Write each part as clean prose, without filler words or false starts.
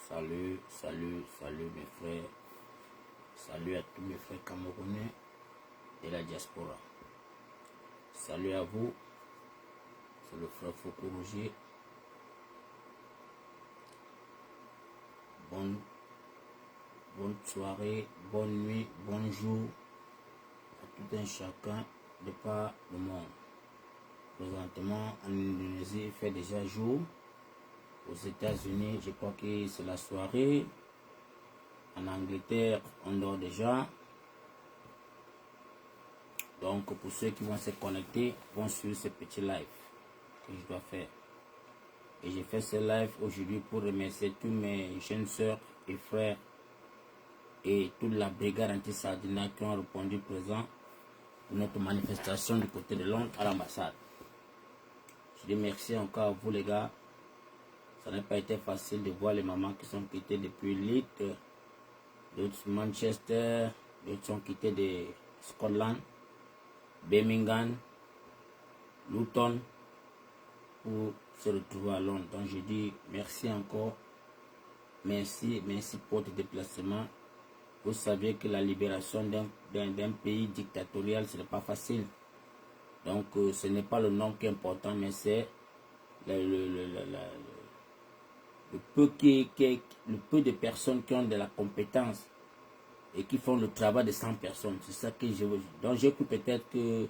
Salut mes frères. Salut à tous mes frères camerounais et la diaspora. Salut à vous. C'est le frère Foucault Roger. Bonne soirée, bonne nuit, bonjour à tout un chacun de par le monde. Présentement en Indonésie, il fait déjà jour. Aux États-Unis, je crois que c'est la soirée. En Angleterre, on dort déjà. Donc, pour ceux qui vont se connecter, vont suivre ce petit live que je dois faire. Et j'ai fait ce live aujourd'hui pour remercier tous mes jeunes soeurs et frères et toute la brigade anti-Sardina qui ont répondu présent pour notre manifestation du côté de Londres à l'ambassade. Je dis merci encore à vous les gars. Ça n'a pas été facile de voir les mamans qui sont quittées depuis Leeds, d'autres Manchester, d'autres sont quittées de Scotland, Birmingham, Luton pour se retrouver à Londres. Donc je dis merci encore, merci pour votre déplacement. Vous savez que la libération d'un pays dictatorial, ce n'est pas facile. Donc ce n'est pas le nom qui est important, mais c'est le peu de personnes qui ont de la compétence et qui font le travail de 100 personnes. C'est ça que je veux. Donc j'ai cru peut-être que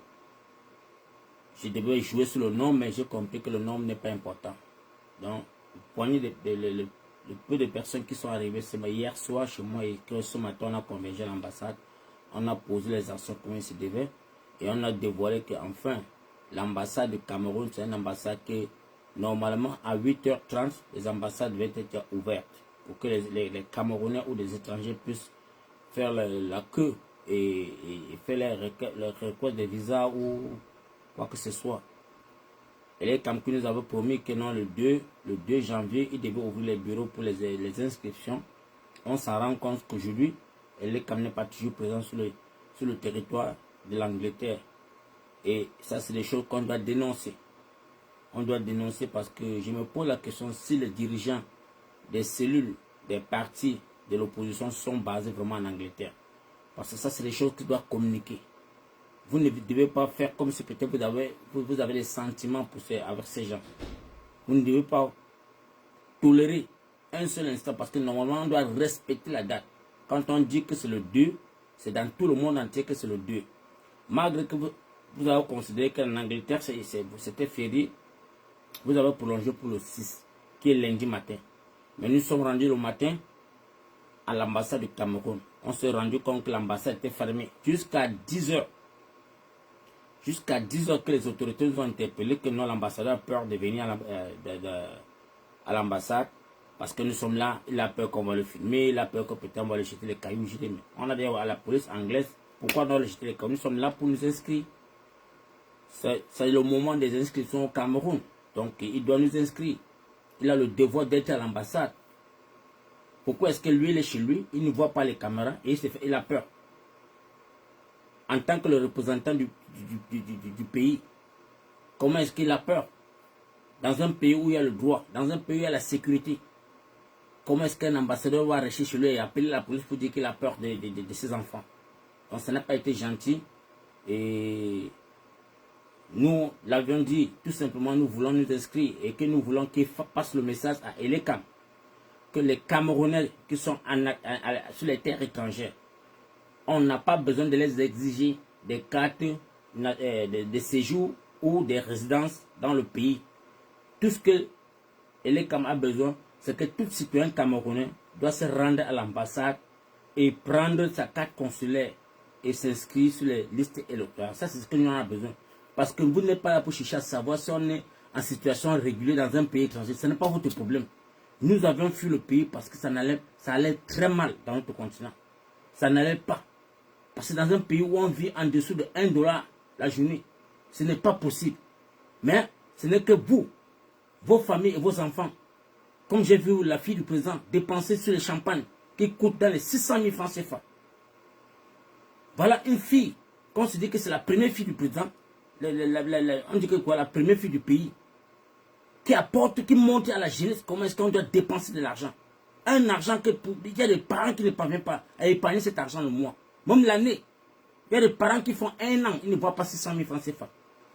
je devais jouer sur le nom, mais j'ai compris que le nom n'est pas important. Donc le peu de personnes qui sont arrivées hier soir chez moi et que ce matin on a convergé à l'ambassade, on a posé les actions comme il se devait et on a dévoilé qu'enfin l'ambassade du Cameroun, c'est une ambassade qui normalement à 8h30 les ambassades devaient être ouvertes pour que les Camerounais ou les étrangers puissent faire la queue et faire leur requête de visa ou quoi que ce soit. Et les Camerounais nous avaient promis que non, le 2 janvier, ils devaient ouvrir les bureaux pour les inscriptions. On s'en rend compte qu'aujourd'hui, les Camerounais n'est pas toujours présents sur le territoire de l'Angleterre. Et ça, c'est des choses qu'on doit dénoncer. On doit dénoncer parce que je me pose la question si les dirigeants des cellules, des partis de l'opposition sont basés vraiment en Angleterre. Parce que ça, c'est des choses qui doivent communiquer. Vous ne devez pas faire comme si peut-être vous avez des sentiments avec ces gens. Vous ne devez pas tolérer un seul instant parce que normalement, on doit respecter la date. Quand on dit que c'est le 2, c'est dans tout le monde entier que c'est le 2. Malgré que vous avez considéré qu'en Angleterre, c'était férié, vous avez prolongé pour le 6, qui est lundi matin. Mais nous sommes rendus le matin à l'ambassade du Cameroun. On s'est rendu compte que l'ambassade était fermée jusqu'à 10h. Jusqu'à 10h que les autorités nous ont interpellé que non, l'ambassadeur a peur de venir à l'ambassade parce que nous sommes là, il a peur qu'on va le filmer, il a peur que peut-être on va le jeter les cailloux. On a dit à la police anglaise, pourquoi on doit le jeter les cailloux? Nous sommes là pour nous inscrire. C'est le moment des inscriptions au Cameroun. Donc il doit nous inscrire. Il a le devoir d'être à l'ambassade. Pourquoi est-ce que lui, il est chez lui, il ne voit pas les caméras et il a peur? En tant que le représentant du pays, comment est-ce qu'il a peur? Dans un pays où il y a le droit, dans un pays où il y a la sécurité, comment est-ce qu'un ambassadeur va rester chez lui et appeler la police pour dire qu'il a peur de ses enfants? Donc ça n'a pas été gentil. Et nous l'avions dit, tout simplement, nous voulons nous inscrire et que nous voulons qu'il passe le message à Elekam. Que les Camerounais qui sont sur les terres étrangères, on n'a pas besoin de les exiger des cartes de séjour ou des résidences dans le pays. Tout ce que Elekam a besoin, c'est que tout citoyen camerounais doit se rendre à l'ambassade et prendre sa carte consulaire et s'inscrire sur les listes électorales. Ça, c'est ce que nous avons besoin. Parce que vous n'êtes pas là pour chercher à savoir si on est en situation régulière dans un pays étranger. Ce n'est pas votre problème. Nous avions fui le pays parce que ça allait très mal dans notre continent. Ça n'allait pas. Parce que dans un pays où on vit en dessous de 1 dollar la journée, ce n'est pas possible. Mais ce n'est que vous, vos familles et vos enfants. Comme j'ai vu la fille du président dépenser sur les champagnes qui coûtent dans les 600 000 francs CFA. Voilà une fille, qu'on se dit que c'est la première fille du président, on dit que quoi, la première fille du pays, qui apporte, qui montre à la jeunesse comment est-ce qu'on doit dépenser de l'argent. un argent que il y a des parents qui ne parviennent pas à épargner cet argent le mois. Même l'année. Il y a des parents qui font un an, ils ne voient pas 600 000 francs CFA.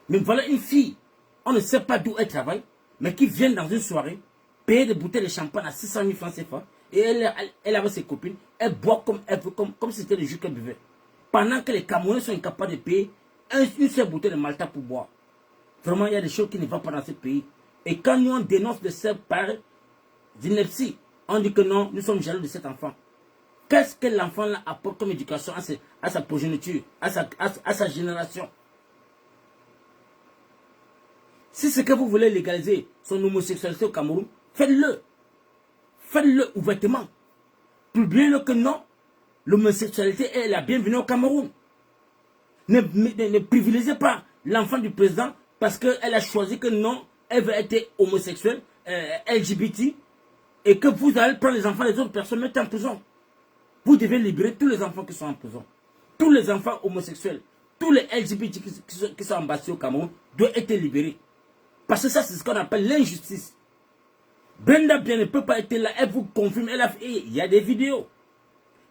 Mais voilà une fille, on ne sait pas d'où elle travaille, mais qui vient dans une soirée, payer des bouteilles de champagne à 600 000 francs CFA, et elle avec ses copines, elle boit comme elle veut, comme si c'était le jus qu'elle buvait. Pendant que les Camerounais sont incapables de payer une seule bouteille de Malta pour boire. Vraiment, il y a des choses qui ne vont pas dans ce pays. Et quand nous on dénonce de ça par d'ineptie, on dit que non, nous sommes jaloux de cet enfant. Qu'est-ce que l'enfant apporte comme éducation à sa progéniture, à sa génération? Si c'est que vous voulez légaliser son homosexualité au Cameroun, faites-le. Faites-le ouvertement. Publiez-le que non, l'homosexualité est la bienvenue au Cameroun. Ne privilégiez pas l'enfant du président parce qu'elle a choisi que non, elle veut être homosexuelle, LGBT, et que vous allez prendre les enfants des autres personnes, mettre en prison. Vous devez libérer tous les enfants qui sont en prison. Tous les enfants homosexuels, tous les LGBT qui sont embassés au Cameroun doivent être libérés. Parce que ça, c'est ce qu'on appelle l'injustice. Brenda Bien ne peut pas être là, elle vous confirme, il y a des vidéos.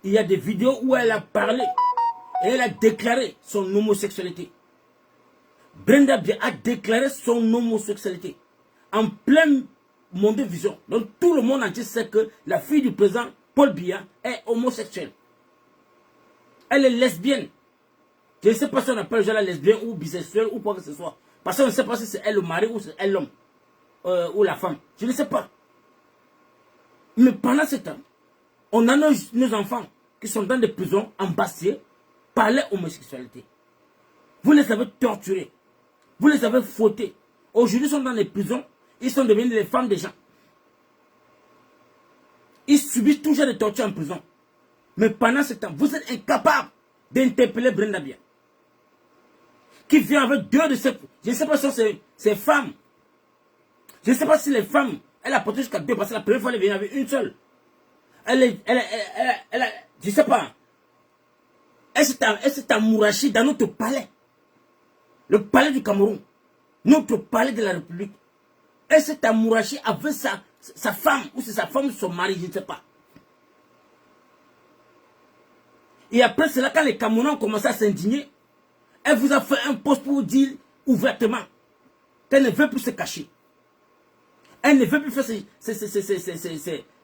Il y a des vidéos où elle a parlé et elle a déclaré son homosexualité. Brenda Bien a déclaré son homosexualité en plein monde de vision. Donc tout le monde entier sait que la fille du président Paul Biya est homosexuelle. Elle est lesbienne. Je ne sais pas si on appelle la lesbienne ou bisexuelle ou quoi que ce soit. Parce qu'on ne sait pas si c'est elle le mari ou c'est elle l'homme. Ou la femme. Je ne sais pas. Mais pendant ce temps, on a nos enfants qui sont dans des prisons embassés par leur homosexualité. Vous les avez torturés. Vous les avez fautés. Aujourd'hui, ils sont dans les prisons. Ils sont devenus les femmes des gens. Ils subissent toujours des tortures en prison. Mais pendant ce temps, vous êtes incapables d'interpeller Brenda Bien. Qui vient avec deux de ses... Je ne sais pas si c'est ces femmes. Je ne sais pas si les femmes... Elle a porté jusqu'à deux parce que la première fois, elle est venue avec une seule. Je ne sais pas. Elle s'est amourachée dans notre palais. Le palais du Cameroun. Notre palais de la République. Elle s'est amourachée avec sa femme. Ou c'est sa femme ou son mari, je ne sais pas. Et après cela, quand les Camerounais ont commencé à s'indigner, elle vous a fait un poste pour vous dire ouvertement qu'elle ne veut plus se cacher. Elle ne veut plus faire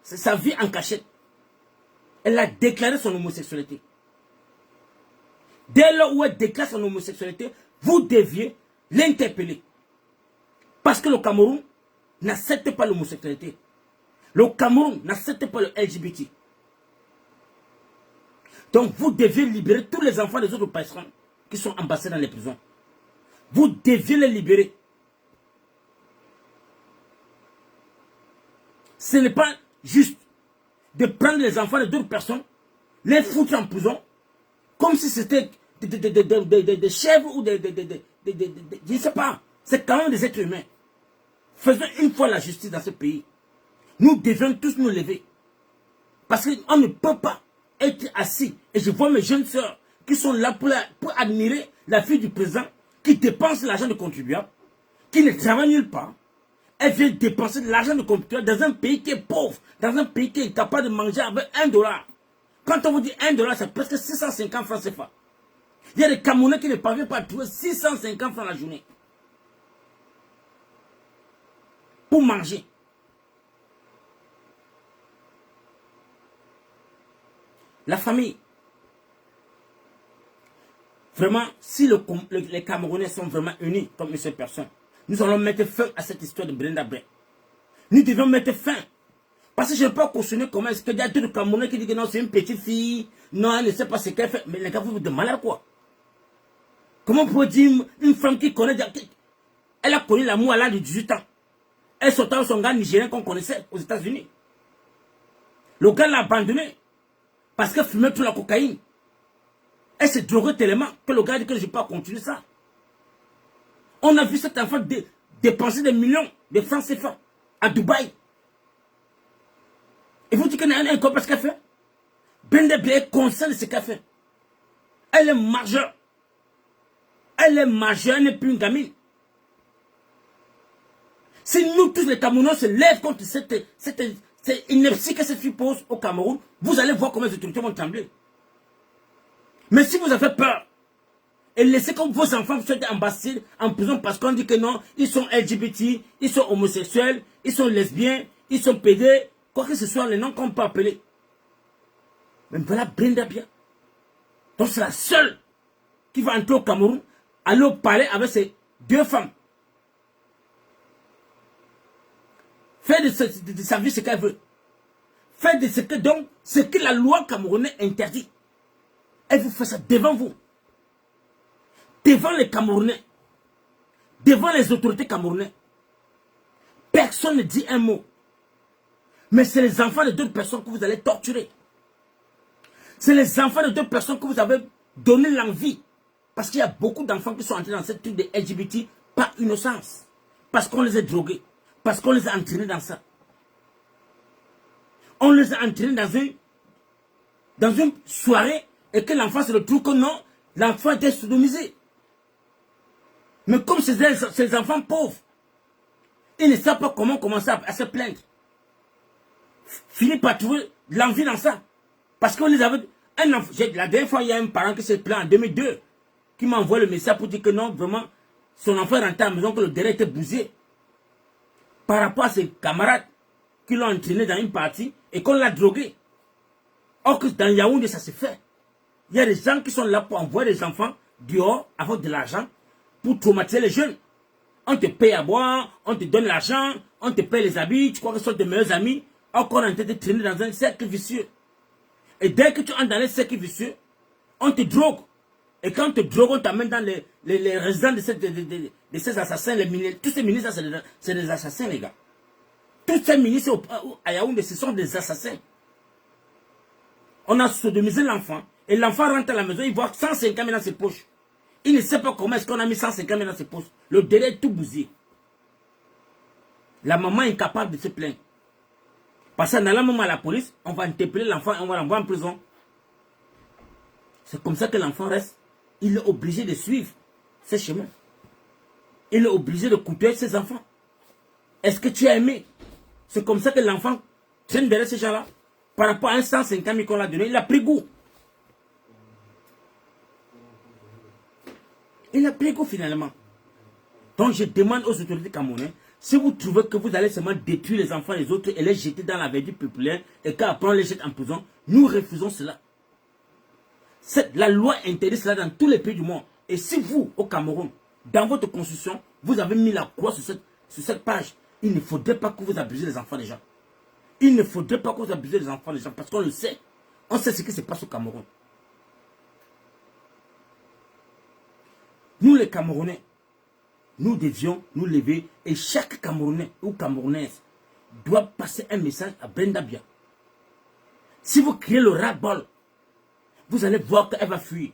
sa vie en cachette. Elle a déclaré son homosexualité. Dès lors où elle déclare son homosexualité, vous deviez l'interpeller. Parce que le Cameroun n'accepte pas l'homosexualité. Le Cameroun n'accepte pas le LGBT. Donc vous deviez libérer tous les enfants des autres personnes qui sont embassés dans les prisons. Vous deviez les libérer. Ce n'est pas juste de prendre les enfants d'autres personnes, les foutre en prison, comme si c'était des chèvres ou je ne sais pas. C'est quand même des êtres humains. Faisons une fois la justice dans ce pays. Nous devons tous nous lever. Parce qu'on ne peut pas être assis. Et je vois mes jeunes sœurs qui sont là pour admirer la fille du président, qui dépense l'argent de contribuables, qui ne travaille nulle part. Elle vient dépenser de l'argent de contribuables dans un pays qui est pauvre, dans un pays qui est capable de manger avec $1. Quand on vous dit $1, c'est presque 650 francs CFA. Il y a des Camerounais qui ne parviennent pas à trouver 650 francs la journée pour manger. La famille. Vraiment, si les Camerounais sont vraiment unis comme une seule personne, nous allons mettre fin à cette histoire de Brenda Bien. Nous devons mettre fin. Parce que je ne peux pas cautionner comment est-ce qu'il y a d'autres Camerounais qui disent que non, c'est une petite fille, non, elle ne sait pas ce qu'elle fait. Mais les gars, vous de malade quoi? Comment on peut dire une femme qui connaît, elle a connu l'amour à l'âge de 18 ans. Elle sortait avec son gars nigérien qu'on connaissait aux États-Unis. Le gars l'a abandonné parce qu'elle fumait toute la cocaïne. Elle s'est droguée tellement que le gars a dit que je ne peux pas continuer ça. On a vu cet enfant dépenser des millions de francs CFA à Dubaï. Et vous dites qu'elle n'a rien compris ce qu'elle fait? Brenda Bien est consciente de ce qu'elle fait. Elle est majeure. Elle est majeure, elle n'est plus une gamine. Si nous tous les Camerounais se lèvent contre cette C'est ineptie que cette fille pose au Cameroun. Vous allez voir comment les autorités vont trembler. Mais si vous avez peur, et laissez comme vos enfants soient embassés en prison parce qu'on dit que non, ils sont LGBT, ils sont homosexuels, ils sont lesbiens, ils sont pédés, quoi que ce soit les noms qu'on peut appeler. Mais voilà Brenda Bia. Donc c'est la seule qui va entrer au Cameroun, aller au palais avec ses 2 femmes. Faire de sa vie ce qu'elle veut. Faire de ce que, donc, ce que la loi camerounaise interdit. Elle vous fait ça devant vous. Devant les Camerounais. Devant les autorités camerounaises. Personne ne dit un mot. Mais c'est les enfants de d'autres personnes que vous allez torturer. C'est les enfants de d'autres personnes que vous avez donné l'envie. Parce qu'il y a beaucoup d'enfants qui sont entrés dans cette truc de LGBT par innocence. Parce qu'on les a drogués. Parce qu'on les a entraînés dans ça. On les a entraînés dans une soirée et que l'enfant se retrouve que non, l'enfant était sodomisé. Mais comme ces enfants pauvres, ils ne savent pas comment commencer à se plaindre. Finit par trouver l'envie dans ça. Parce qu'on les avait... La dernière fois, il y a un parent qui s'est plaint en 2002, qui m'a envoyé le message pour dire que non, vraiment, son enfant est rentré à la maison, que le derrière était bousillé. Par rapport à ses camarades qui l'ont entraîné dans une partie et qu'on l'a drogué. Or que dans Yaoundé, ça se fait. Il y a des gens qui sont là pour envoyer des enfants dehors avec de l'argent pour traumatiser les jeunes. On te paye à boire, on te donne l'argent, on te paye les habits, tu crois que ce sont tes meilleurs amis, or qu'on est en train de traîner dans un cercle vicieux. Et dès que tu entres dans les cercles vicieux, on te drogue. Et quand on te drogue, on t'amène dans les résidents de ces assassins, les ministres. Tous ces ministres, c'est des assassins, les gars. Tous ces ministres à Yaoundé, ce sont des assassins. On a sodomisé l'enfant. Et l'enfant rentre à la maison, il voit 150 000 dans ses poches. Il ne sait pas comment est-ce qu'on a mis 150 000 dans ses poches. Le délai est tout bousillé. La maman est incapable de se plaindre. Parce qu'en allant même à la police, on va interpeller l'enfant et on va l'envoyer en prison. C'est comme ça que l'enfant reste. Il est obligé de suivre ce chemin. Il est obligé de couper ses enfants. Est-ce que tu as aimé? C'est comme ça que l'enfant traîne derrière ces gens-là. Par rapport à un 150 000 qu'on l'a donné, il a pris goût. Il a pris goût finalement. Donc je demande aux autorités camerounaises, si vous trouvez que vous allez seulement détruire les enfants des autres et les jeter dans la verdure populaire et qu'après on les jette en prison, nous refusons cela. La loi interdit cela dans tous les pays du monde. Et si vous, au Cameroun, dans votre constitution, vous avez mis la croix sur cette page, il ne faudrait pas que vous abusez les enfants des gens. Il ne faudrait pas que vous abusez les enfants des gens parce qu'on le sait. On sait ce qui se passe au Cameroun. Nous les Camerounais, nous devions nous lever et chaque Camerounais ou Camerounaise doit passer un message à Brenda Bia. Si vous criez le ras-bol, vous allez voir qu'elle va fuir.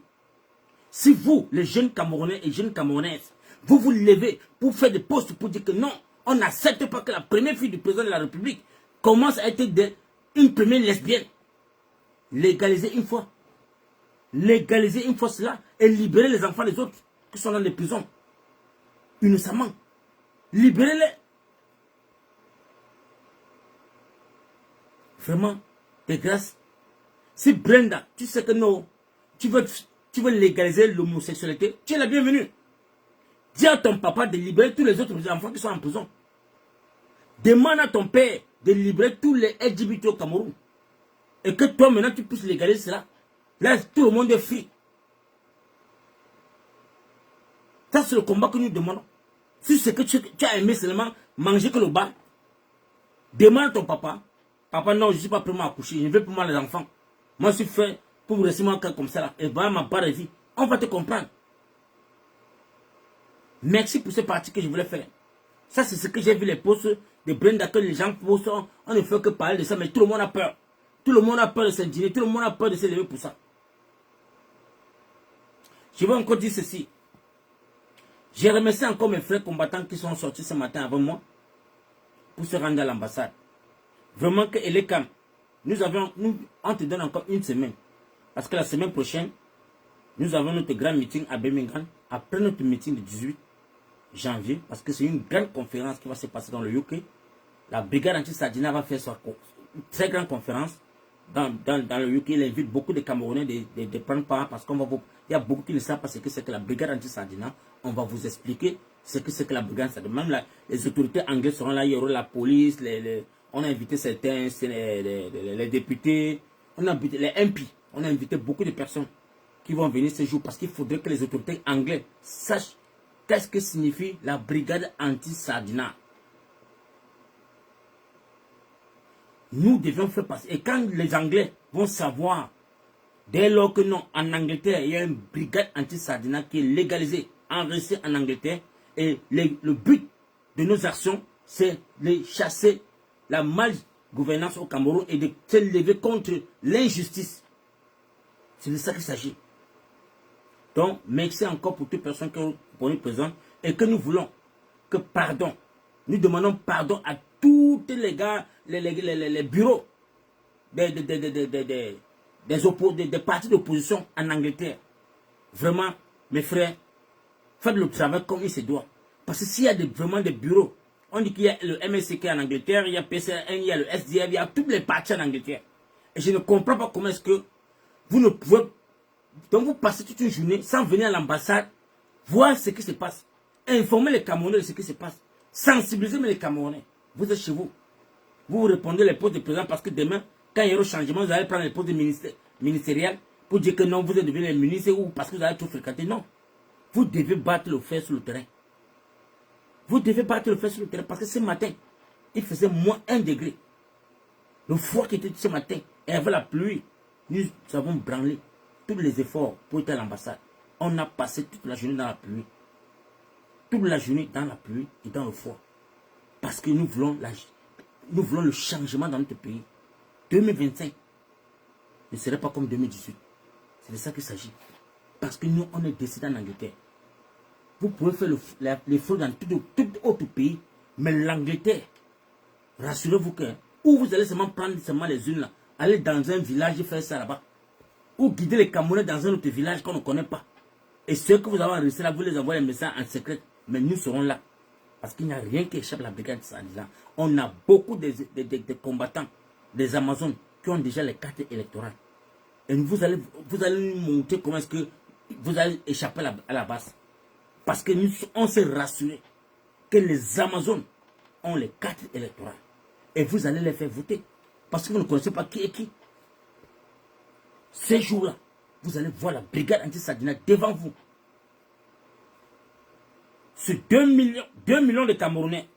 Si vous, les jeunes Camerounais et jeunes Camerounaises, vous vous levez pour faire des postes pour dire que non, on n'accepte pas que la première fille du président de la République commence à être une première lesbienne. Légalisez une fois. Légalisez une fois cela et libérez les enfants des autres qui sont dans les prisons. Innocemment. Libérez-les. Vraiment, de grâce. Si Brenda, tu sais que non, tu veux légaliser l'homosexualité, tu es la bienvenue. Dis à ton papa de libérer tous les autres enfants qui sont en prison. Demande à ton père de libérer tous les LGBT au Cameroun. Et que toi maintenant tu puisses légaliser cela. Là, tout le monde est free. Ça, c'est le combat que nous demandons. Si c'est que tu as aimé seulement manger que le bas, demande à ton papa. Papa, non, je ne suis pas prêt à accoucher. Je ne veux pas moi les enfants. Moi, je suis fait pour vous rester comme ça là. Et voilà ma barre de vie. On va te comprendre. Merci pour ce parti que je voulais faire. Ça, c'est ce que j'ai vu les posts de Brenda que les gens postent. On ne fait que parler de ça, mais tout le monde a peur. Tout le monde a peur de s'indigner. Tout le monde a peur de se lever pour ça. Je vais encore dire ceci. J'ai remercié encore mes frères combattants qui sont sortis ce matin avant moi pour se rendre à l'ambassade. Vraiment que Elekam, on te donne encore une semaine. Parce que la semaine prochaine, nous avons notre grand meeting à Birmingham. Après notre meeting du 18 janvier, parce que c'est une grande conférence qui va se passer dans le UK. La brigade anti-Sardina va faire très grande conférence dans le UK. Il invite beaucoup de Camerounais de prendre part parce qu'il y a beaucoup qui ne savent pas ce que c'est que la brigade anti-Sardina. On va vous expliquer ce que c'est que la brigade anti-Sardina. Même les autorités anglaises seront là, il y aura la police, on a invité certains, les députés, on a invité les MP, on a invité beaucoup de personnes qui vont venir ce jour parce qu'il faudrait que les autorités anglaises sachent qu'est-ce que signifie la brigade anti-Sardina. Nous devions faire passer. Et quand les Anglais vont savoir, dès lors que non, en Angleterre, il y a une brigade anti-Sardina qui est légalisée, enregistrée en Angleterre, et le but de nos actions, c'est de chasser la mal-gouvernance au Cameroun et de s'élever contre l'injustice. C'est de ça qu'il s'agit. Donc, merci encore pour toutes les personnes qui ont répondu présent et que nous voulons que pardon. Nous demandons pardon à tous les gars, les bureaux des partis d'opposition en Angleterre. Vraiment, mes frères, faites le travail comme il se doit. Parce que s'il y a vraiment des bureaux, on dit qu'il y a le MSCK en Angleterre, il y a PCN, il y a le SDF, il y a tous les partis en Angleterre. Et je ne comprends pas comment est-ce que vous ne pouvez... Donc vous passez toute une journée sans venir à l'ambassade, voir ce qui se passe, informer les Camerounais de ce qui se passe, sensibiliser les Camerounais. Vous êtes chez vous. Vous répondez les postes de président parce que demain, quand il y aura un changement, vous allez prendre les postes de ministériels pour dire que non, vous êtes devenu les ministres ou parce que vous allez tout fréquenter. Non. Vous devez battre le fer sur le terrain. Vous devez battre le fer sur le terrain parce que ce matin, il faisait moins 1 degré. Le froid qui était ce matin et avec la pluie, nous avons branlé tous les efforts pour être à l'ambassade. On a passé toute la journée dans la pluie. Toute la journée dans la pluie et dans le froid. Parce que nous voulons le changement dans notre pays. 2025 ne serait pas comme 2018. C'est de ça qu'il s'agit. Parce que nous, on est décidé en Angleterre. Vous pouvez faire l'effort dans tout autre pays, mais l'Angleterre, rassurez-vous que, où vous allez seulement prendre les unes là, aller dans un village et faire ça là-bas. Ou guider les Camerounais dans un autre village qu'on ne connaît pas. Et ceux que vous avez enregistrés là, vous les envoyez les messages en secret. Mais nous serons là. Parce qu'il n'y a rien qui échappe à la brigade Sardina. On a beaucoup de combattants, des Amazones, qui ont déjà les cartes électorales. Et vous allez nous montrer comment est-ce que vous allez échapper à la base. Parce que nous, on s'est rassuré que les Amazones ont les cartes électorales. Et vous allez les faire voter. Parce que vous ne connaissez pas qui est qui. Ces jours-là, vous allez voir la brigade anti-Sardina devant vous. Sur 2 millions de Camerounais.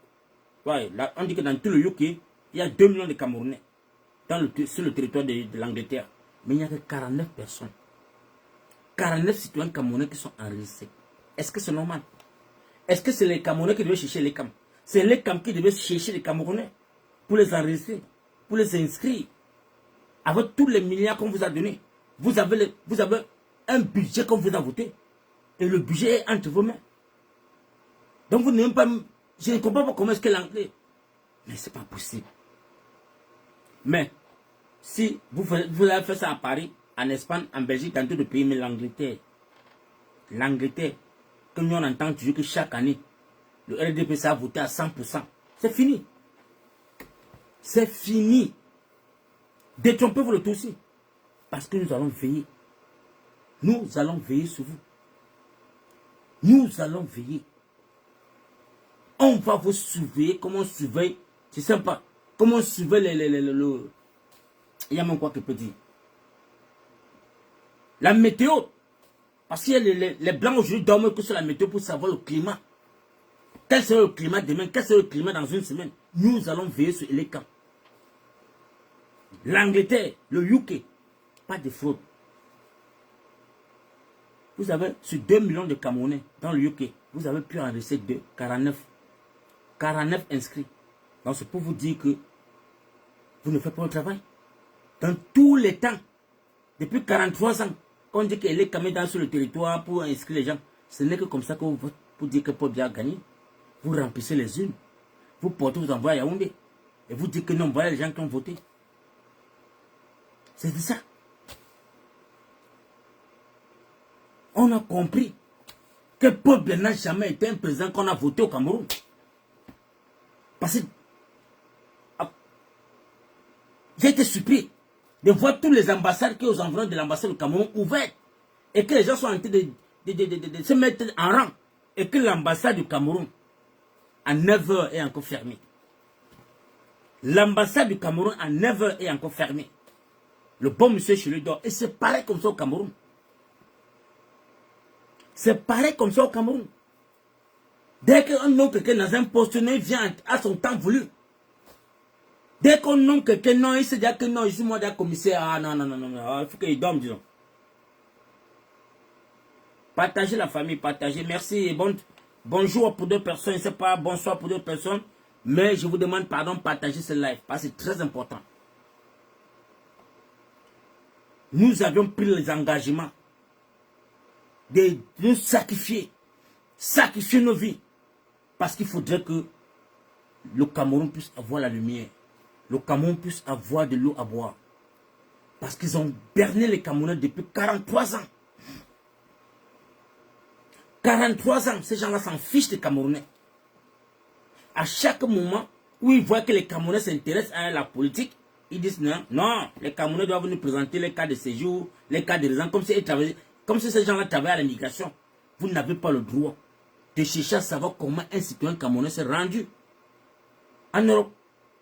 Ouais, là, on dit que dans tout le UK, il y a 2 millions de Camerounais sur le territoire de l'Angleterre. Mais il n'y a que 49 personnes. 49 citoyens camerounais qui sont enregistrés. Est-ce que c'est normal? Est-ce que c'est les Camerounais qui devaient chercher les CAM? C'est les CAM qui devaient chercher les Camerounais pour les enregistrer, pour les inscrire. Avec tous les milliards qu'on vous a donnés, vous avez un budget qu'on vous a voté. Et le budget est entre vos mains. Donc vous n'aimez pas... Je ne comprends pas comment est-ce que l'anglais... Mais c'est pas possible. Mais, si vous avez fait ça à Paris, en Espagne, en Belgique, dans tous les pays, mais l'Angleterre, que nous on entend toujours que chaque année, le RDP ça a voté à 100%. C'est fini. C'est fini. Détrompez-vous le tout aussi. Parce que nous allons veiller. Nous allons veiller sur vous. Nous allons veiller. On va vous surveiller comme on surveille. C'est sympa. Comme on surveille il y a même quoi que je peux dire. La météo. Parce que les blancs aujourd'hui dorment que sur la météo pour savoir le climat. Quel sera le climat demain? Quel sera le climat dans une semaine? Nous allons veiller sur les camps. L'Angleterre, le UK, pas de fraude. Vous avez sur 2 millions de Camerounais dans le UK, vous avez pu enregistrer 49 inscrits. Donc c'est pour vous dire que vous ne faites pas le travail. Dans tous les temps, depuis 43 ans, on dit qu'elle est caméra sur le territoire pour inscrire les gens. Ce n'est que comme ça que vous votez pour dire que Paul Biya a gagné. Vous remplissez les unes. Vous portez vos envois à Yaoundé. Et vous dites que non, voilà les gens qui ont voté. C'est ça. On a compris que Paul Biya n'a jamais été un président qu'on a voté au Cameroun. Parce que J'ai été surpris de voir tous les ambassades qui aux environs de l'ambassade du Cameroun ouvertes. Et que les gens sont en train de se mettre en rang. Et que l'ambassade du Cameroun, à 9 h, est encore fermée. L'ambassade du Cameroun, à 9 h, est encore fermée. Le bon monsieur chez lui dort. Et c'est pareil comme ça au Cameroun. C'est pareil comme ça au Cameroun. Dès qu'on nomme quelqu'un dans un poste, il vient à son temps voulu. Dès qu'on nomme quelqu'un, non, il se dit que non, je suis moi d'un commissaire. Ah non, non, non, non, il faut qu'il dorme, disons. Partagez la famille, partagez. Merci et bonjour pour deux personnes. Je ne sais pas, bonsoir pour deux personnes. Mais je vous demande pardon, partagez ce live. Parce que c'est très important. Nous avions pris les engagements de nous sacrifier nos vies. Parce qu'il faudrait que le Cameroun puisse avoir la lumière. Le Cameroun puisse avoir de l'eau à boire. Parce qu'ils ont berné les Camerounais depuis 43 ans. 43 ans, ces gens-là s'en fichent des Camerounais. À chaque moment où ils voient que les Camerounais s'intéressent à la politique, ils disent non, non, les Camerounais doivent nous présenter les cas de séjour, les cas de résidence, comme si ces gens-là travaillaient à l'immigration. Vous n'avez pas le droit de chercher à savoir comment un citoyen camerounais s'est rendu en Europe.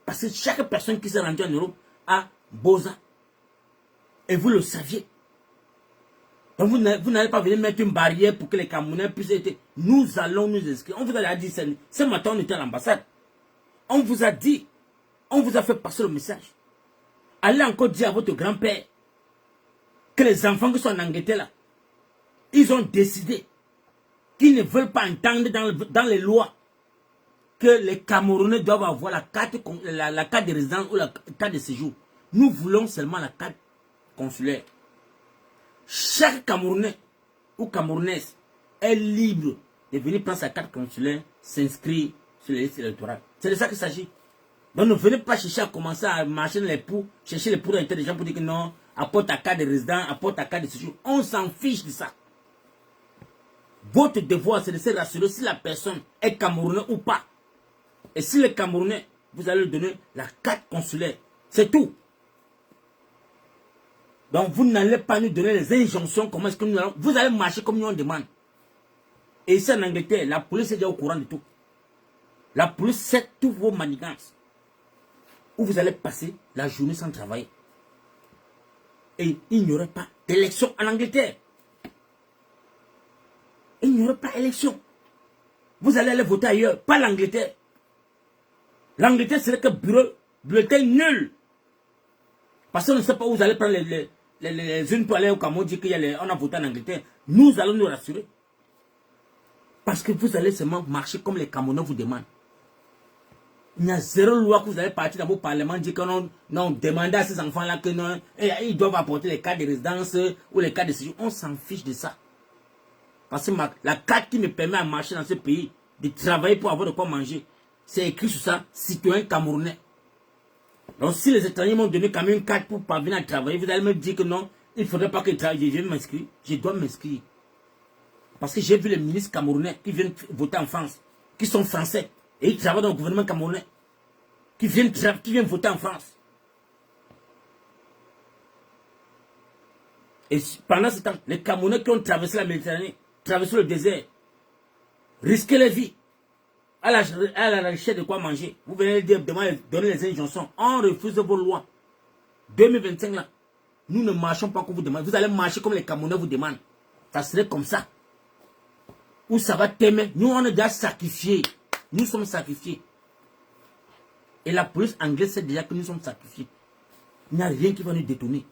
Parce que chaque personne qui s'est rendue en Europe a Boza. Et vous le saviez. Donc vous n'allez pas venir mettre une barrière pour que les Camerounais puissent être... Nous allons nous inscrire. On vous a dit, ce matin on était à l'ambassade. On vous a dit, on vous a fait passer le message. Allez encore dire à votre grand-père que les enfants qui sont en Angleterre là, ils ont décidé qu'ils ne veulent pas entendre dans les lois que les Camerounais doivent avoir la carte de résidence ou la carte de séjour. Nous voulons seulement la carte consulaire. Chaque Camerounais ou Camerounaise est libre de venir prendre sa carte consulaire, s'inscrire sur les listes électorales. C'est de ça qu'il s'agit. Donc ne venez pas chercher à commencer à marcher dans les poux, chercher les poux dans les têtes des gens pour dire que non, apporte ta carte de résident, apporte ta carte de séjour. On s'en fiche de ça. Votre devoir, c'est de se rassurer si la personne est Camerounais ou pas. Et si les Camerounais, vous allez lui donner la carte consulaire. C'est tout. Donc vous n'allez pas nous donner les injonctions, comment est-ce que nous allons... Vous allez marcher comme nous on demande. Et ici en Angleterre, la police est déjà au courant de tout. La police sait tous vos manigances. Où vous allez passer la journée sans travailler. Et il n'y aurait pas d'élection en Angleterre. Il n'y aurait pas d'élection. Vous allez aller voter ailleurs, pas l'Angleterre. L'Angleterre serait que bulletin nul. Parce qu'on ne sait pas où vous allez prendre les unes pour aller au Cameroun, dire qu'on a voté en Angleterre. Nous allons nous rassurer. Parce que vous allez seulement marcher comme les Camerounais vous demandent. Il y a zéro loi que vous allez partir dans vos parlements, dire que non, demandez à ces enfants-là que non, ils doivent apporter les cartes de résidence ou les cartes de séjour. On s'en fiche de ça. Parce que la carte qui me permet de marcher dans ce pays, de travailler pour avoir de quoi manger, c'est écrit sur ça, citoyen camerounais. Donc si les étrangers m'ont donné quand même une carte pour parvenir à travailler, vous allez me dire que non, il ne faudrait pas que je travaille, je vais m'inscrire. Je dois m'inscrire. Parce que j'ai vu les ministres camerounais qui viennent voter en France, qui sont français, et ils travaillent dans le gouvernement camerounais, qui viennent voter en France. Et pendant ce temps, les Camerounais qui ont traversé la Méditerranée, traversé le désert, risqué leur vie, à la recherche de quoi manger. Vous venez donner les injonctions. On refuse vos lois. 2025 là, nous ne marchons pas comme vous demandez. Vous allez marcher comme les Camerounais vous demandent. Ça serait comme ça. Ou ça va t'aimer. Nous on est déjà sacrifiés. Nous sommes sacrifiés. Et la police anglaise sait déjà que nous sommes sacrifiés. Il n'y a rien qui va nous détourner.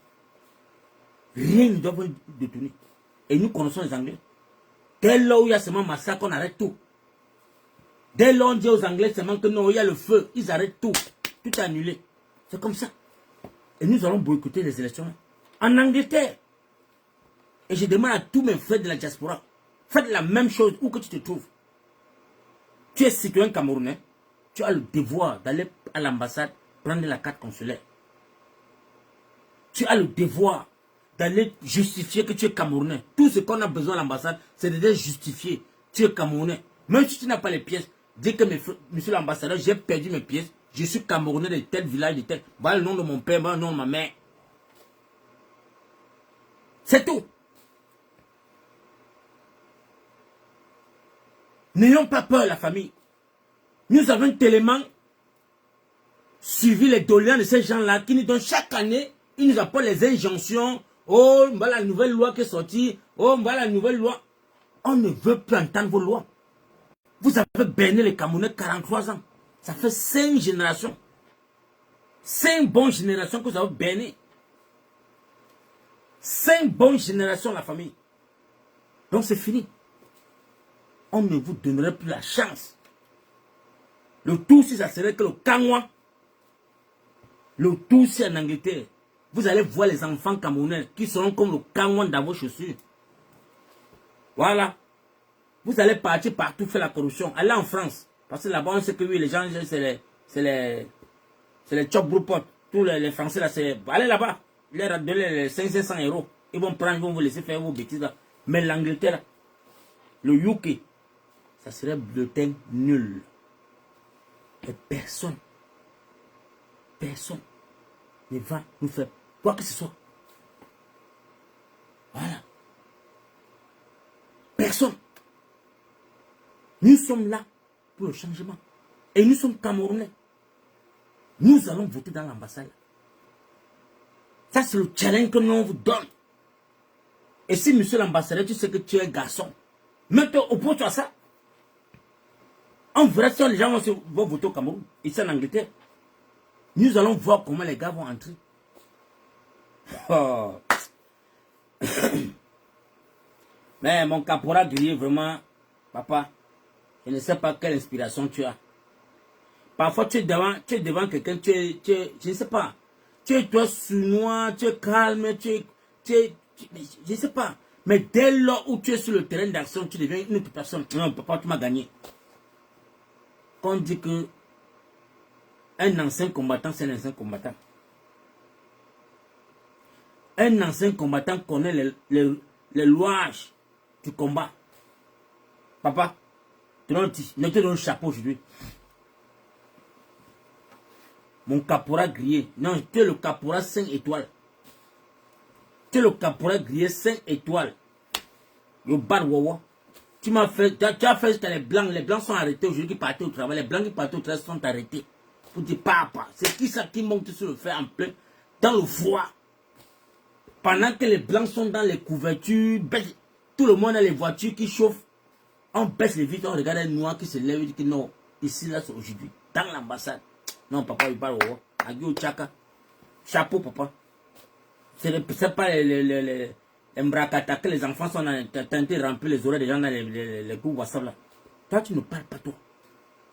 Rien ne doit nous détourner. Et nous connaissons les Anglais. Dès lors où il y a seulement massacre, on arrête tout. Dès lors on dit aux Anglais seulement que non, il y a le feu, ils arrêtent tout. Tout est annulé. C'est comme ça. Et nous allons boycotter les élections en Angleterre. Et je demande à tous mes frères de la diaspora, faites la même chose où que tu te trouves. Tu es citoyen camerounais, tu as le devoir d'aller à l'ambassade prendre la carte consulaire. Tu as le devoir d'aller justifier que tu es camerounais. Tout ce qu'on a besoin à l'ambassade, c'est de justifier. Tu es camerounais. Même si tu n'as pas les pièces, dis que monsieur l'ambassadeur, j'ai perdu mes pièces, Je suis Camerounais de tel village, de tel. Voilà le nom de mon père, voilà le nom de ma mère. C'est tout. N'ayons pas peur, la famille. Nous avons tellement suivi les doléances de ces gens-là qui nous donnent chaque année, ils nous apportent les injonctions. Oh, voilà la nouvelle loi qui est sortie. Oh, voilà la nouvelle loi. On ne veut plus entendre vos lois. Vous avez berné les Camerounais 43 ans. Ça fait 5 générations. 5 bonnes générations que vous avez berné. 5 bonnes générations, la famille. Donc c'est fini. On ne vous donnerait plus la chance. Le tout, si ça serait que le Kangwa, le tout, si en Angleterre, vous allez voir les enfants camerounais qui seront comme le Kangwa dans vos chaussures. Voilà. Vous allez partir partout faire la corruption. Allez en France. Parce que là-bas, on sait que oui, les gens, c'est les chop group. Tous les Français, là, c'est... Allez là-bas. Ils leur donnent les 500 euros. Ils vont prendre, ils vont vous laisser faire vos bêtises là. Mais l'Angleterre, le UK, ça serait bulletin nul. Et personne ne va nous faire quoi que ce soit. Voilà. Personne. Nous sommes là pour le changement. Et nous sommes Camerounais. Nous allons voter dans l'ambassade. Ça, c'est le challenge que nous on vous donne. Et si, monsieur l'ambassadeur, tu sais que tu es garçon, maintenant, oppose-toi à ça. On verra si les gens vont voter au Cameroun, ici en Angleterre. Nous allons voir comment les gars vont entrer. Oh. Mais mon caporal grillé, vraiment, papa, je ne sais pas quelle inspiration tu as. Parfois, tu es devant quelqu'un, je ne sais pas. Tu es toi sournois, tu es calme, je ne sais pas. Mais dès lors où tu es sur le terrain d'action, tu deviens une autre personne. Non, papa, tu m'as gagné. Quand on dit que un ancien combattant, c'est un ancien combattant. Un ancien combattant connaît les lois du combat. Papa, ne te donne un chapeau aujourd'hui. Mon caporal grillé. Non, tu es le caporal 5 étoiles. Tu es le caporal grillé 5 étoiles. Le bad wawa. Tu as fait jusqu'à les blancs. Les blancs sont arrêtés aujourd'hui qui partaient au travail. Les blancs qui partaient au travail sont arrêtés. Pour dire papa, c'est qui ça qui monte sur le fer en plein, dans le froid. Pendant que les blancs sont dans les couvertures, tout le monde a les voitures qui chauffent. On baisse les vitres, on regarde les noirs qui se lèvent et dit que non, ici là c'est aujourd'hui, dans l'ambassade. Non papa, il parle au Agio Tchaka. Chapeau papa. C'est pas les mbrakata que les enfants sont tentés de remplir les oreilles des gens dans les groupes WhatsApp là. Toi tu ne parles pas toi.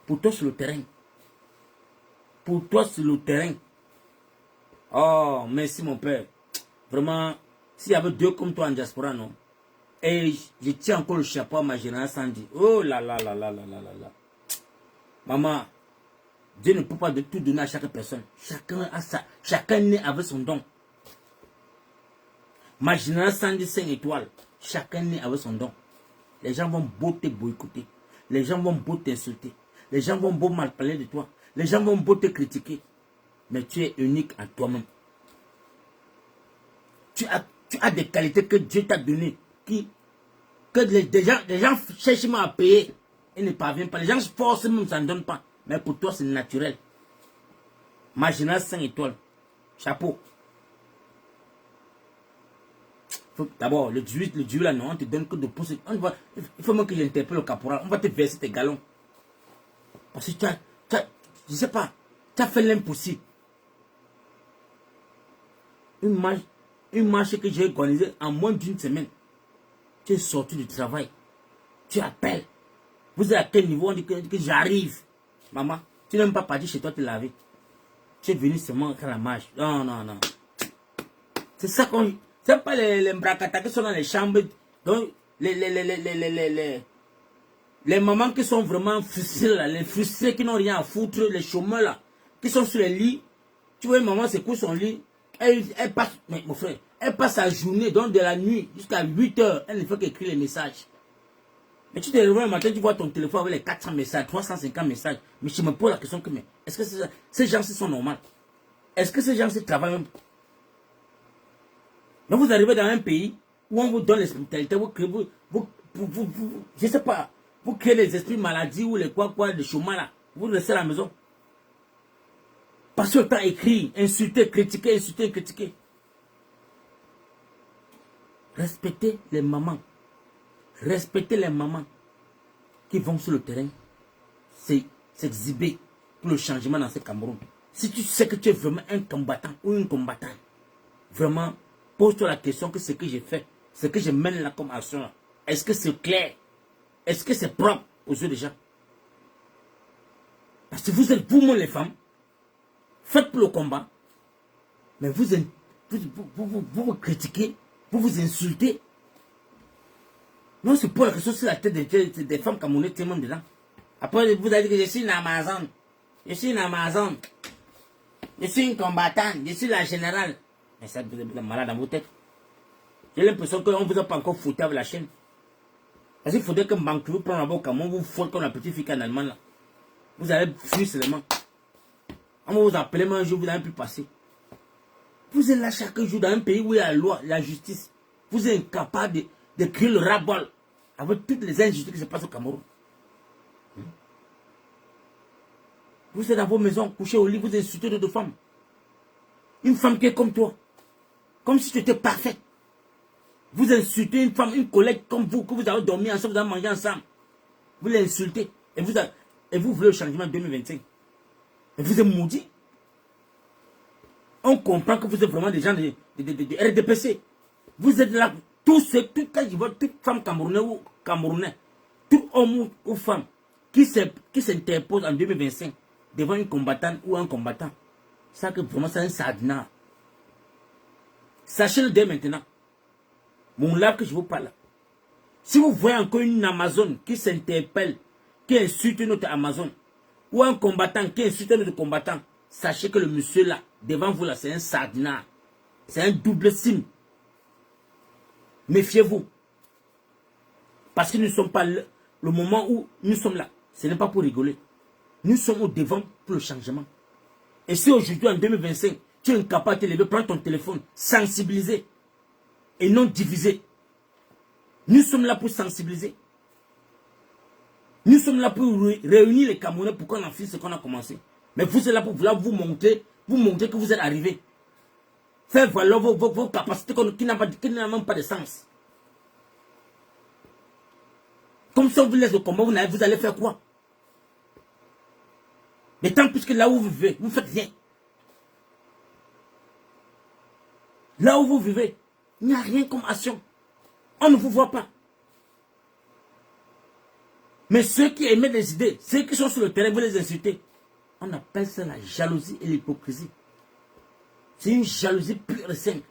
Pour toi c'est le terrain. Pour toi c'est le terrain. Oh merci mon père. Vraiment, s'il y avait 2 comme toi en diaspora, non. Et je tiens encore le chapeau à ma génération Sandy. Oh là là là là là là là là. Maman, Dieu ne peut pas tout donner à chaque personne. Chacun a ça. Chacun naît avec son don. Ma génération Sandy 5 étoiles. Chacun naît avec son don. Les gens vont beau te boycotter. Les gens vont beau t'insulter. Les gens vont beau mal parler de toi. Les gens vont beau te critiquer. Mais tu es unique à toi-même. Tu as des qualités que Dieu t'a données, que des gens cherchent même à payer et ne parviennent pas. Les gens forcent même, ça ne donne pas. Mais pour toi, c'est naturel. Ma génération 5 étoiles. Chapeau. D'abord, le 18 là, non, on te donne que de pouces. Il faut même que j'interpelle le caporal. On va te verser tes galons. Parce que je ne sais pas, tu as fait l'impossible. Une marche que j'ai organisée en moins d'une semaine. Tu es sorti du travail. Tu appelles. Vous êtes à quel niveau? On dit que j'arrive. Maman, tu n'es même pas parti chez toi te laver. Tu es venu seulement faire la marche. Non, non, non. C'est ça qu'on... C'est pas les mbrakata qui sont dans les chambres. Donc, les mamans qui sont vraiment frustrées, là, les frustrés qui n'ont rien à foutre, les chômeurs là, qui sont sur les lits. Tu vois, une maman secoue son lit. Elle passe, mais mon frère, elle passe sa journée, donc de la nuit jusqu'à 8 heures, elle ne fait qu'écrire les messages. Mais tu te réveilles le matin, tu vois ton téléphone avec les 400 messages, 350 messages. Mais je me pose la question que, mais est-ce que ces gens-ci sont normaux? Est-ce que ces gens-ci travaillent même? Mais vous arrivez dans un pays où on vous donne l'hospitalité, je ne sais pas, vous créez les esprits maladies ou les quoi, les chômage là. Vous restez à la maison. Passer le temps écrit, insulter, critiquer, insulter, critiquer. Respectez les mamans. Respectez les mamans qui vont sur le terrain s'exhiber pour le changement dans ce Cameroun. Si tu sais que tu es vraiment un combattant ou une combattante, vraiment, pose-toi la question que ce que j'ai fait, ce que je mène là comme action, est-ce que c'est clair? Est-ce que c'est propre aux yeux des gens? Parce que vous êtes vous-même les femmes, faites pour le combat, mais vous critiquez, vous vous insultez. Non, c'est pour la question sur la tête des femmes camerounaises tellement dedans. Après, vous avez dit que je suis une Amazon. Je suis une Amazon. Je suis une combattante. Je suis la générale. Mais ça, vous êtes malade dans vos têtes. J'ai l'impression qu'on ne vous a pas encore foutu avec la chaîne. Parce qu'il faudrait que banque vous prenne la au Cameroun, vous foute comme la petite fille en Allemagne là. Vous allez fuir seulement. On va vous appeler, mais un jour vous n'allez plus passer. Vous êtes là chaque jour dans un pays où il y a la loi, la justice. Vous êtes incapable de créer le ras-bol avec toutes les injustices qui se passent au Cameroun. Vous êtes dans vos maisons, couchés au lit, vous insultez d'autres femmes. Une femme qui est comme toi. Comme si tu étais parfaite. Vous insultez une femme, une collègue comme vous, que vous avez dormi ensemble, vous avez mangé ensemble. Vous l'insultez. Et vous voulez le changement en 2025. Et vous êtes maudit. On comprend que vous êtes vraiment des gens de RDPC. Vous êtes là, quand je vois toute femme camerounaise ou camerounais, tout homme ou femme qui s'interpose en 2025 devant une combattante ou un combattant, ça que vraiment c'est un sadna. Sachez-le dès maintenant. Mon lave que je vous parle. Si vous voyez encore une Amazon qui s'interpelle, qui insulte notre Amazon, ou un combattant qui insulte notre combattant, sachez que le monsieur là, devant vous là, c'est un sadna. C'est un double signe. Méfiez-vous. Parce que nous ne sommes pas le moment où nous sommes là. Ce n'est pas pour rigoler. Nous sommes au devant pour le changement. Et si aujourd'hui, en 2025, tu es incapable de te lever, prends ton téléphone, sensibiliser et non diviser. Nous sommes là pour sensibiliser. Nous sommes là pour réunir les Camerounais pour qu'on en finisse ce qu'on a commencé. Mais vous êtes là pour vous montrer que vous êtes arrivés. Faire valoir vos capacités qui n'ont même pas de sens. Comme ça, on vous laisse le combat, vous allez faire quoi? Mais tant plus que là où vous vivez, vous ne faites rien. Là où vous vivez, il n'y a rien comme action. On ne vous voit pas. Mais ceux qui émettent des idées, ceux qui sont sur le terrain, vous les insultez. On appelle ça la jalousie et l'hypocrisie. C'est une jalousie pure et simple.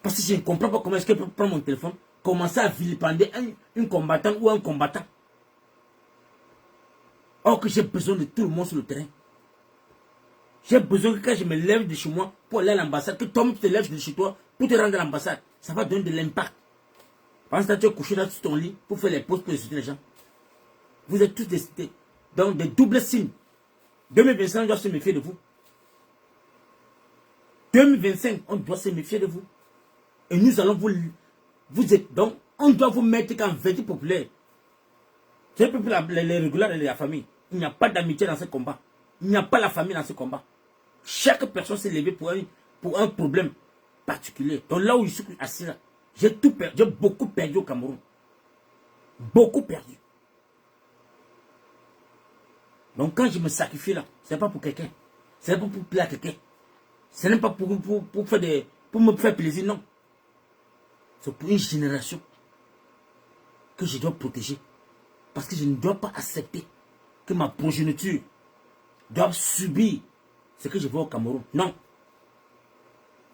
Parce que je ne comprends pas comment est-ce que je peux prendre mon téléphone, commencer à vilipender une combattante ou un combattant. Or que j'ai besoin de tout le monde sur le terrain. J'ai besoin que quand je me lève de chez moi pour aller à l'ambassade, que toi tu te lèves de chez toi pour te rendre à l'ambassade. Ça va donner de l'impact. Pendant que tu es couché là sur ton lit pour faire les pauses pour insulter les gens. Vous êtes tous dans des doubles signes. 2025, on doit se méfier de vous. 2025, on doit se méfier de vous. Et nous allons vous êtes donc, on doit vous mettre comme verdict populaire. C'est pour les régulaires et la famille. Il n'y a pas d'amitié dans ce combat. Il n'y a pas la famille dans ce combat. Chaque personne s'est levée pour un problème particulier. Donc là où je suis assis là, j'ai beaucoup perdu au Cameroun. Beaucoup perdu. Donc quand je me sacrifie là, ce n'est pas pour quelqu'un. Ce n'est pas pour plaire à quelqu'un. Ce n'est pas pour me faire plaisir, non. C'est pour une génération que je dois protéger. Parce que je ne dois pas accepter que ma progéniture doit subir ce que je vois au Cameroun. Non.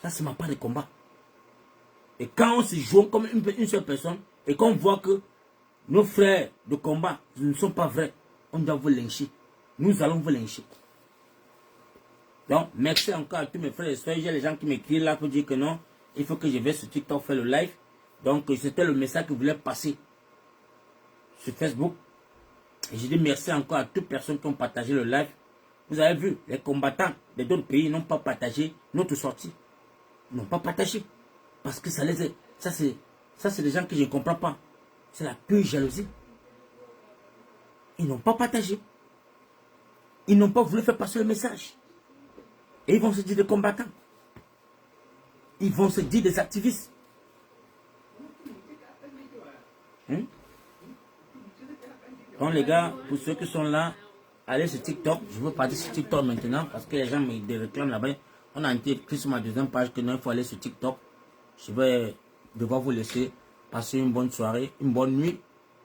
Ça, c'est ma part de combat. Et quand on se joint comme une seule personne, et qu'on voit que nos frères de combat ne sont pas vrais, on doit vous lyncher. Nous allons vous lyncher. Donc, merci encore à tous mes frères et soeurs. J'ai les gens qui m'écrivent là pour dire que non, il faut que je vais sur TikTok faire le live. Donc, c'était le message que je voulais passer sur Facebook. Et je dis merci encore à toutes les personnes qui ont partagé le live. Vous avez vu, les combattants d'autres pays n'ont pas partagé notre sortie. Ils n'ont pas partagé. Parce que ça les est. Ça, c'est des gens que je ne comprends pas. C'est la pure jalousie. Ils n'ont pas partagé. Ils n'ont pas voulu faire passer le message. Et ils vont se dire des combattants. Ils vont se dire des activistes. Donc les gars, pour ceux qui sont là, allez sur TikTok. Je veux partir sur TikTok maintenant parce que les gens me réclament là-bas. On a écrit sur ma deuxième page que non, il faut aller sur TikTok. Je vais devoir vous laisser passer une bonne soirée, une bonne nuit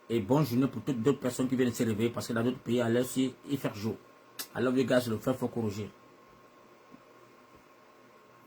et bonne journée pour toutes d'autres personnes qui viennent se réveiller parce que dans d'autres pays, à l'heure, il fait jour. I love you guys, le frère Fokoroger.